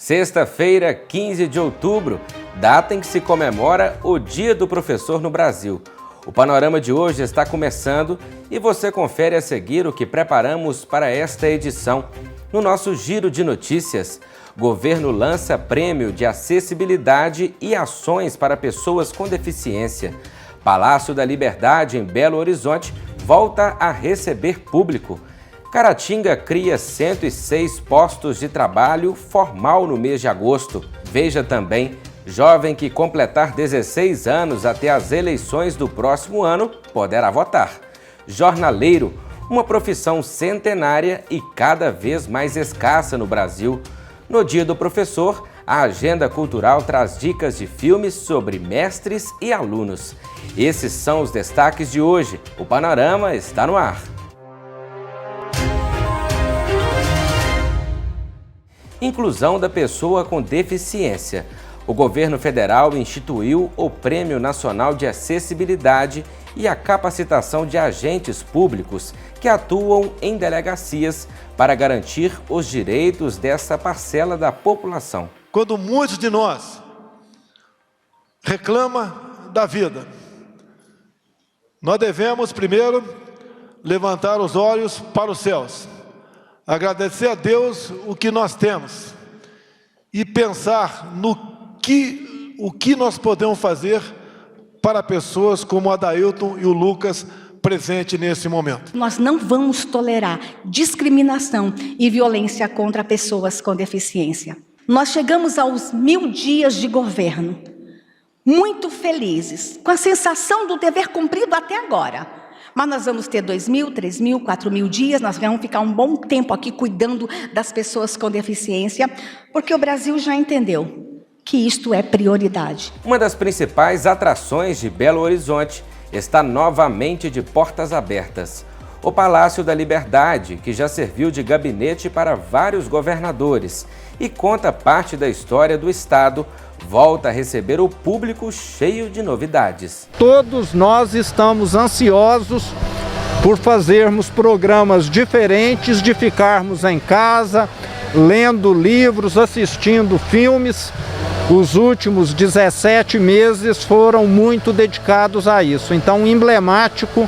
Sexta-feira, 15 de outubro, data em que se comemora o Dia do Professor no Brasil. O panorama de hoje está começando e você confere a seguir o que preparamos para esta edição. No nosso giro de notícias, governo lança prêmio de acessibilidade e ações para pessoas com deficiência. Palácio da Liberdade, em Belo Horizonte, volta a receber público. Caratinga cria 106 postos de trabalho formal no mês de agosto. Veja também, jovem que completar 16 anos até as eleições do próximo ano poderá votar. Jornaleiro, uma profissão centenária e cada vez mais escassa no Brasil. No Dia do Professor, a agenda cultural traz dicas de filmes sobre mestres e alunos. Esses são os destaques de hoje. O panorama está no ar. Inclusão da pessoa com deficiência. O governo federal instituiu o Prêmio Nacional de Acessibilidade e a capacitação de agentes públicos que atuam em delegacias para garantir os direitos dessa parcela da população. Quando muitos de nós reclamam da vida, nós devemos primeiro levantar os olhos para os céus, agradecer a Deus o que nós temos e pensar no o que nós podemos fazer para pessoas como o Adailton e o Lucas presente nesse momento. Nós não vamos tolerar discriminação e violência contra pessoas com deficiência. Nós chegamos aos 1000 dias de governo, muito felizes, com a sensação do dever cumprido até agora. Mas nós vamos ter 2.000, 3.000, 4.000 dias, nós vamos ficar um bom tempo aqui cuidando das pessoas com deficiência, porque o Brasil já entendeu que isto é prioridade. Uma das principais atrações de Belo Horizonte está novamente de portas abertas. O Palácio da Liberdade, que já serviu de gabinete para vários governadores e conta parte da história do estado, volta a receber o público cheio de novidades. Todos nós estamos ansiosos por fazermos programas diferentes, de ficarmos em casa, lendo livros, assistindo filmes. Os últimos 17 meses foram muito dedicados a isso. Então, emblemático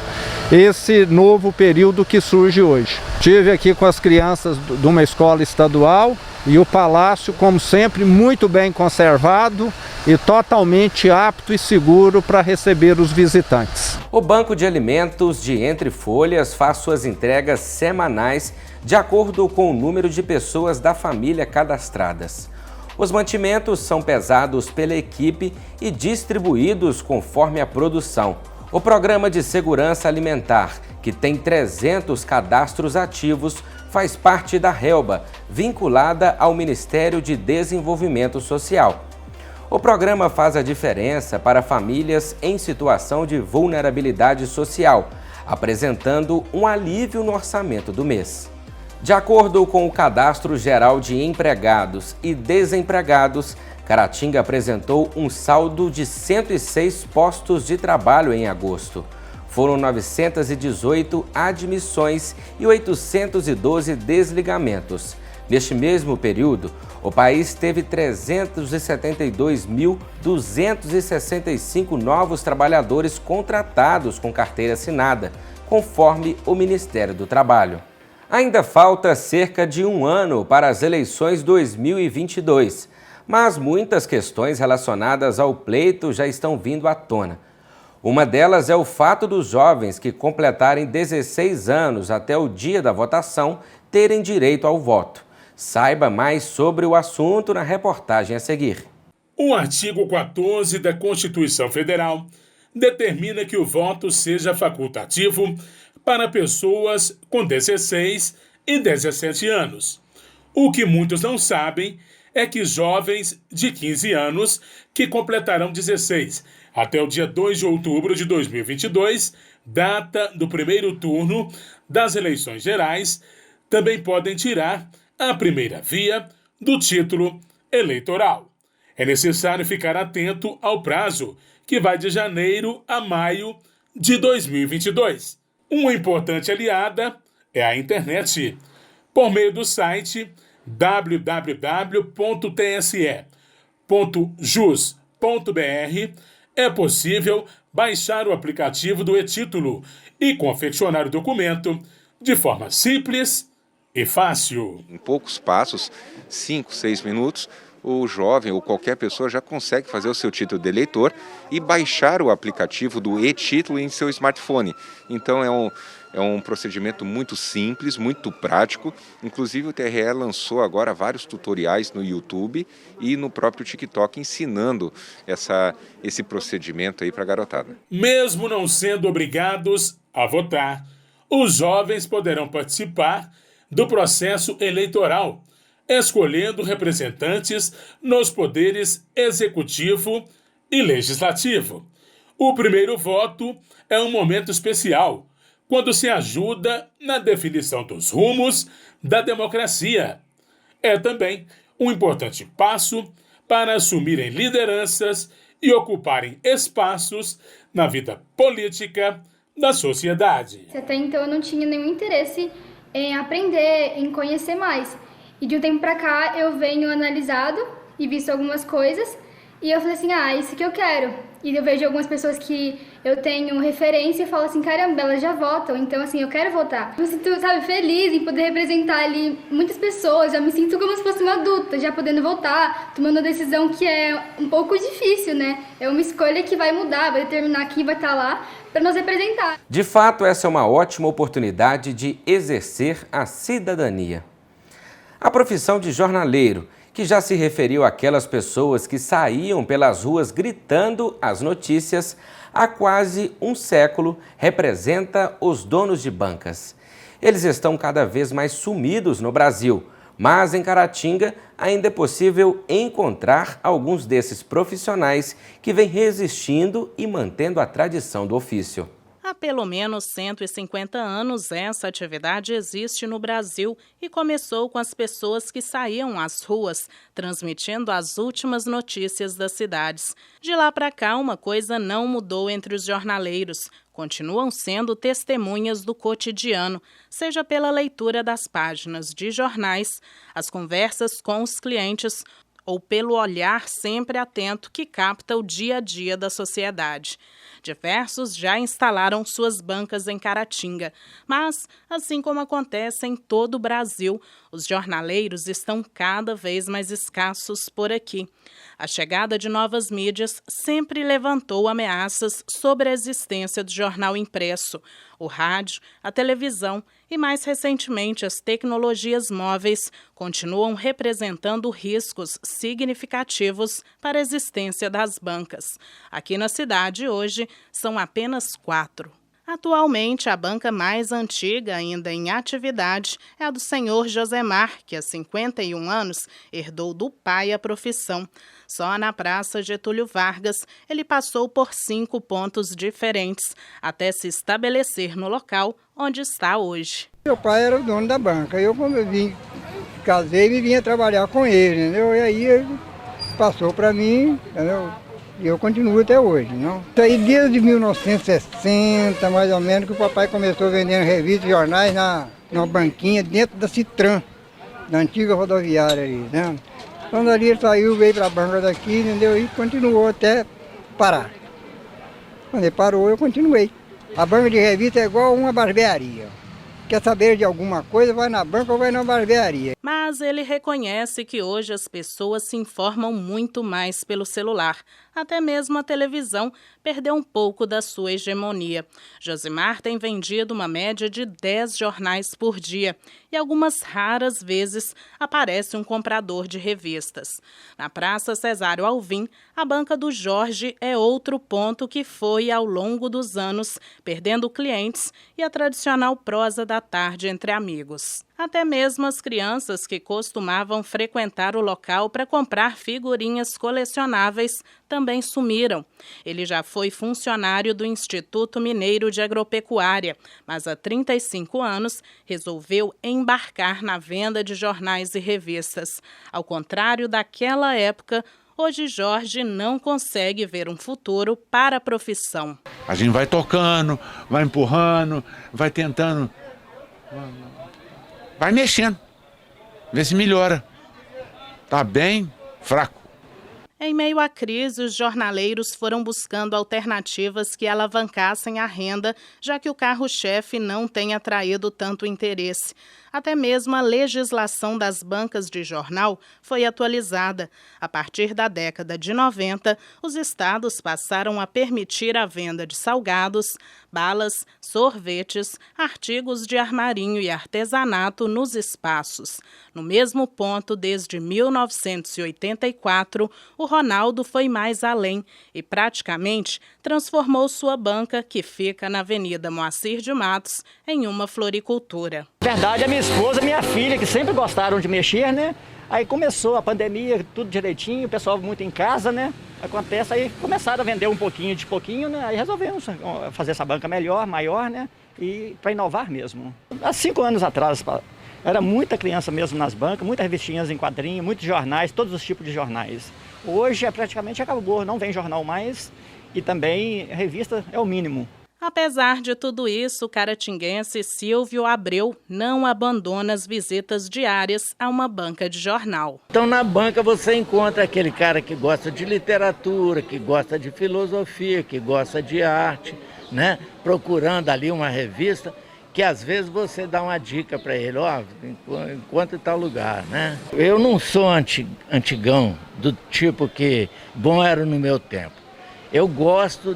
esse novo período que surge hoje. Estive aqui com as crianças de uma escola estadual e o palácio, como sempre, muito bem conservado e totalmente apto e seguro para receber os visitantes. O Banco de Alimentos de Entre Folhas faz suas entregas semanais de acordo com o número de pessoas da família cadastradas. Os mantimentos são pesados pela equipe e distribuídos conforme a produção. O Programa de Segurança Alimentar, que tem 300 cadastros ativos, faz parte da RELBA, vinculada ao Ministério de Desenvolvimento Social. O programa faz a diferença para famílias em situação de vulnerabilidade social, apresentando um alívio no orçamento do mês. De acordo com o Cadastro Geral de Empregados e Desempregados, Caratinga apresentou um saldo de 106 postos de trabalho em agosto. Foram 918 admissões e 812 desligamentos. Neste mesmo período, o país teve 372.265 novos trabalhadores contratados com carteira assinada, conforme o Ministério do Trabalho. Ainda falta cerca de um ano para as eleições 2022, mas muitas questões relacionadas ao pleito já estão vindo à tona. Uma delas é o fato dos jovens que completarem 16 anos até o dia da votação terem direito ao voto. Saiba mais sobre o assunto na reportagem a seguir. O artigo 14 da Constituição Federal determina que o voto seja facultativo para pessoas com 16 e 17 anos. O que muitos não sabem é que jovens de 15 anos que completarão 16 até o dia 2 de outubro de 2022, data do primeiro turno das eleições gerais, também podem tirar a primeira via do título eleitoral. É necessário ficar atento ao prazo, que vai de janeiro a maio de 2022. Uma importante aliada é a internet. Por meio do site www.tse.jus.br, é possível baixar o aplicativo do e-Título e confeccionar o documento de forma simples e fácil. Em poucos passos, 5, 6 minutos, o jovem ou qualquer pessoa já consegue fazer o seu título de eleitor e baixar o aplicativo do e-Título em seu smartphone. Então é um procedimento muito simples, muito prático. Inclusive o TRE lançou agora vários tutoriais no YouTube e no próprio TikTok ensinando esse procedimento aí para a garotada. Mesmo não sendo obrigados a votar, os jovens poderão participar do processo eleitoral, escolhendo representantes nos poderes executivo e legislativo. O primeiro voto é um momento especial, quando se ajuda na definição dos rumos da democracia. É também um importante passo para assumirem lideranças e ocuparem espaços na vida política da sociedade. Até então eu não tinha nenhum interesse em aprender, em conhecer mais. E de um tempo pra cá eu venho analisado e visto algumas coisas e eu falei assim, isso que eu quero. E eu vejo algumas pessoas que eu tenho referência e falo assim, caramba, elas já votam, então assim, eu quero votar. Eu me sinto, feliz em poder representar ali muitas pessoas, já me sinto como se fosse uma adulta, já podendo votar, tomando uma decisão que é um pouco difícil, né? É uma escolha que vai mudar, vai determinar quem vai estar lá para nos representar. De fato, essa é uma ótima oportunidade de exercer a cidadania. A profissão de jornaleiro, que já se referiu àquelas pessoas que saíam pelas ruas gritando as notícias, há quase um século representa os donos de bancas. Eles estão cada vez mais sumidos no Brasil, mas em Caratinga ainda é possível encontrar alguns desses profissionais que vêm resistindo e mantendo a tradição do ofício. Há pelo menos 150 anos, essa atividade existe no Brasil e começou com as pessoas que saíam às ruas, transmitindo as últimas notícias das cidades. De lá para cá, uma coisa não mudou entre os jornaleiros. Continuam sendo testemunhas do cotidiano, seja pela leitura das páginas de jornais, as conversas com os clientes ou pelo olhar sempre atento que capta o dia a dia da sociedade. Diversos já instalaram suas bancas em Caratinga, mas, assim como acontece em todo o Brasil, os jornaleiros estão cada vez mais escassos por aqui. A chegada de novas mídias sempre levantou ameaças sobre a existência do jornal impresso, o rádio, a televisão e, mais recentemente, as tecnologias móveis continuam representando riscos significativos para a existência das bancas. Aqui na cidade, hoje, são apenas 4. Atualmente, a banca mais antiga ainda em atividade é a do senhor Josemar, que há 51 anos herdou do pai a profissão. Só na Praça Getúlio Vargas, ele passou por 5 pontos diferentes, até se estabelecer no local onde está hoje. Meu pai era o dono da banca, eu quando eu casei e vinha trabalhar com ele, entendeu? E aí ele passou para mim, entendeu? E eu continuo até hoje, não? Isso aí desde 1960, mais ou menos, que o papai começou vendendo revistas e jornais na banquinha dentro da Citran, da antiga rodoviária ali, né? Quando ali ele saiu, veio para a banca daqui, entendeu? E continuou até parar. Quando ele parou, eu continuei. A banca de revista é igual uma barbearia. Quer saber de alguma coisa, vai na banca ou vai na barbearia. Mas ele reconhece que hoje as pessoas se informam muito mais pelo celular. Até mesmo a televisão perdeu um pouco da sua hegemonia. Josemar tem vendido uma média de 10 jornais por dia e algumas raras vezes aparece um comprador de revistas. Na Praça Cesário Alvim, a banca do Jorge é outro ponto que foi, ao longo dos anos, perdendo clientes e a tradicional prosa da tarde entre amigos. Até mesmo as crianças que costumavam frequentar o local para comprar figurinhas colecionáveis também sumiram. Ele já foi funcionário do Instituto Mineiro de Agropecuária, mas há 35 anos resolveu embarcar na venda de jornais e revistas. Ao contrário daquela época, hoje Jorge não consegue ver um futuro para a profissão. A gente vai tocando, vai empurrando, vai tentando, vai mexendo. Vê se melhora. Tá bem fraco. Em meio à crise, os jornaleiros foram buscando alternativas que alavancassem a renda, já que o carro-chefe não tem atraído tanto interesse. Até mesmo a legislação das bancas de jornal foi atualizada. A partir da década de 90, os estados passaram a permitir a venda de salgados, balas, sorvetes, artigos de armarinho e artesanato nos espaços. No mesmo ponto, desde 1984, o Ronaldo foi mais além e praticamente transformou sua banca, que fica na Avenida Moacir de Matos, em uma floricultura. Na verdade, a minha esposa e minha filha, que sempre gostaram de mexer, né? Aí começou a pandemia, tudo direitinho, o pessoal muito em casa, né? Acontece, aí começaram a vender um pouquinho de pouquinho, né? Aí resolvemos fazer essa banca melhor, maior, né? E para inovar mesmo. Há 5 anos atrás, era muita criança mesmo nas bancas, muitas revistinhas em quadrinho, muitos jornais, todos os tipos de jornais. Hoje praticamente acabou, não vem jornal mais e também revista é o mínimo. Apesar de tudo isso, o caratinguense Silvio Abreu não abandona as visitas diárias a uma banca de jornal. Então, na banca você encontra aquele cara que gosta de literatura, que gosta de filosofia, que gosta de arte, né? Procurando ali uma revista que às vezes você dá uma dica para ele, enquanto em tal lugar, né? Eu não sou antigão, do tipo que bom era no meu tempo. Eu gosto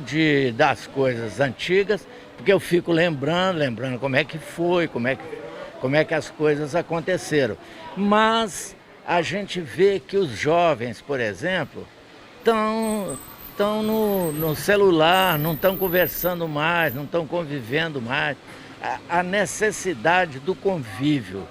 das coisas antigas, porque eu fico lembrando como é que foi, como é que as coisas aconteceram. Mas a gente vê que os jovens, por exemplo, estão no celular, não estão conversando mais, não estão convivendo mais. A necessidade do convívio.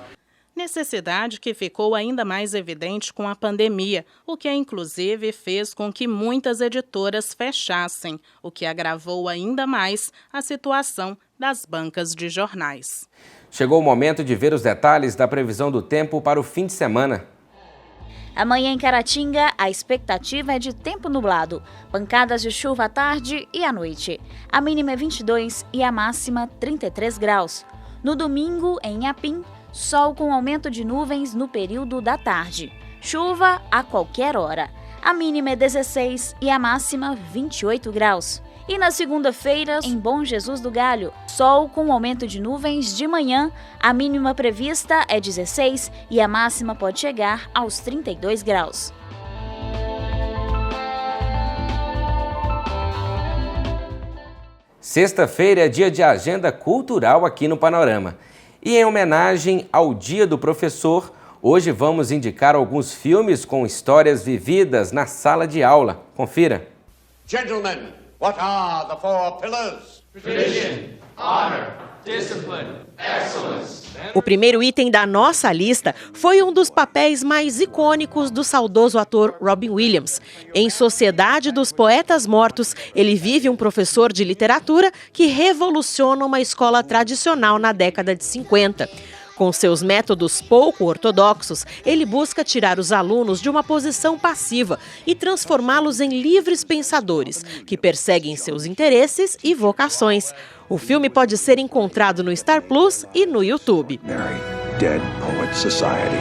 Necessidade que ficou ainda mais evidente com a pandemia, o que inclusive fez com que muitas editoras fechassem, o que agravou ainda mais a situação das bancas de jornais. Chegou o momento de ver os detalhes da previsão do tempo para o fim de semana. Amanhã em Caratinga, a expectativa é de tempo nublado, pancadas de chuva à tarde e à noite. A mínima é 22 e a máxima 33 graus. No domingo, em Inhapim, sol com aumento de nuvens no período da tarde. Chuva a qualquer hora. A mínima é 16 e a máxima 28 graus. E na segunda-feira, em Bom Jesus do Galho, sol com aumento de nuvens de manhã. A mínima prevista é 16 e a máxima pode chegar aos 32 graus. Sexta-feira é dia de agenda cultural aqui no Panorama. E em homenagem ao Dia do Professor, hoje vamos indicar alguns filmes com histórias vividas na sala de aula. Confira. Gentlemen, what are the 4 pillars? Tradition, honor, discipline, excellence. O primeiro item da nossa lista foi um dos papéis mais icônicos do saudoso ator Robin Williams. Em Sociedade dos Poetas Mortos, ele vive um professor de literatura que revoluciona uma escola tradicional na década de 50. Com seus métodos pouco ortodoxos, ele busca tirar os alunos de uma posição passiva e transformá-los em livres pensadores, que perseguem seus interesses e vocações. O filme pode ser encontrado no Star Plus e no YouTube. Dead Poets Society.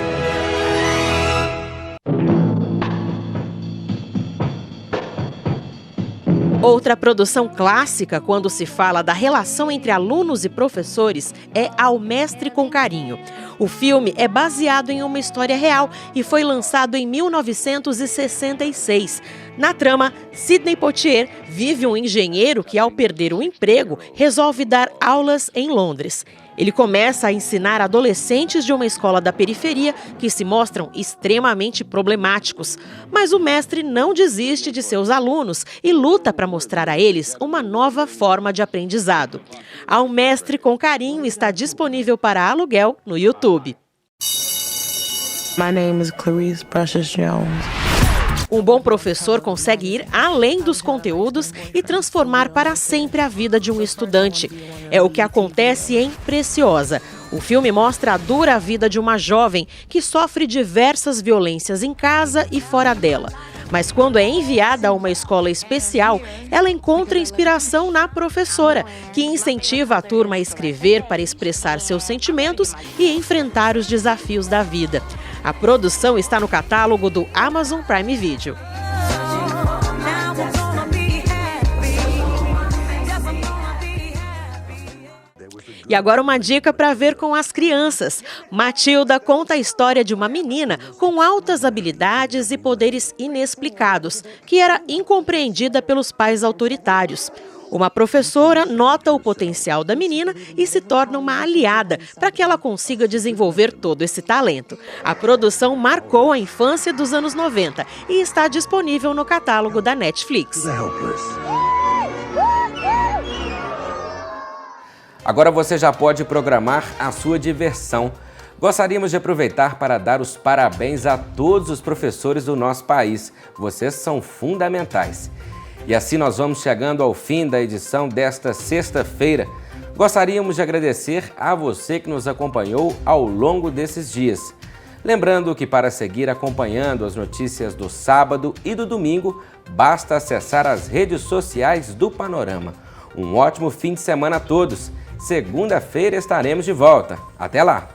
Outra produção clássica quando se fala da relação entre alunos e professores é Ao Mestre com Carinho. O filme é baseado em uma história real e foi lançado em 1966. Na trama, Sidney Poitier vive um engenheiro que, ao perder o emprego, resolve dar aulas em Londres. Ele começa a ensinar adolescentes de uma escola da periferia que se mostram extremamente problemáticos. Mas o mestre não desiste de seus alunos e luta para mostrar a eles uma nova forma de aprendizado. Ao Mestre com Carinho está disponível para aluguel no YouTube. My name is Clarice Precious Jones. Um bom professor consegue ir além dos conteúdos e transformar para sempre a vida de um estudante. É o que acontece em Preciosa. O filme mostra a dura vida de uma jovem que sofre diversas violências em casa e fora dela. Mas quando é enviada a uma escola especial, ela encontra inspiração na professora, que incentiva a turma a escrever para expressar seus sentimentos e enfrentar os desafios da vida. A produção está no catálogo do Amazon Prime Video. E agora uma dica para ver com as crianças. Matilda conta a história de uma menina com altas habilidades e poderes inexplicados, que era incompreendida pelos pais autoritários. Uma professora nota o potencial da menina e se torna uma aliada para que ela consiga desenvolver todo esse talento. A produção marcou a infância dos anos 90 e está disponível no catálogo da Netflix. Agora você já pode programar a sua diversão. Gostaríamos de aproveitar para dar os parabéns a todos os professores do nosso país. Vocês são fundamentais. E assim nós vamos chegando ao fim da edição desta sexta-feira. Gostaríamos de agradecer a você que nos acompanhou ao longo desses dias. Lembrando que para seguir acompanhando as notícias do sábado e do domingo, basta acessar as redes sociais do Panorama. Um ótimo fim de semana a todos. Segunda-feira estaremos de volta. Até lá!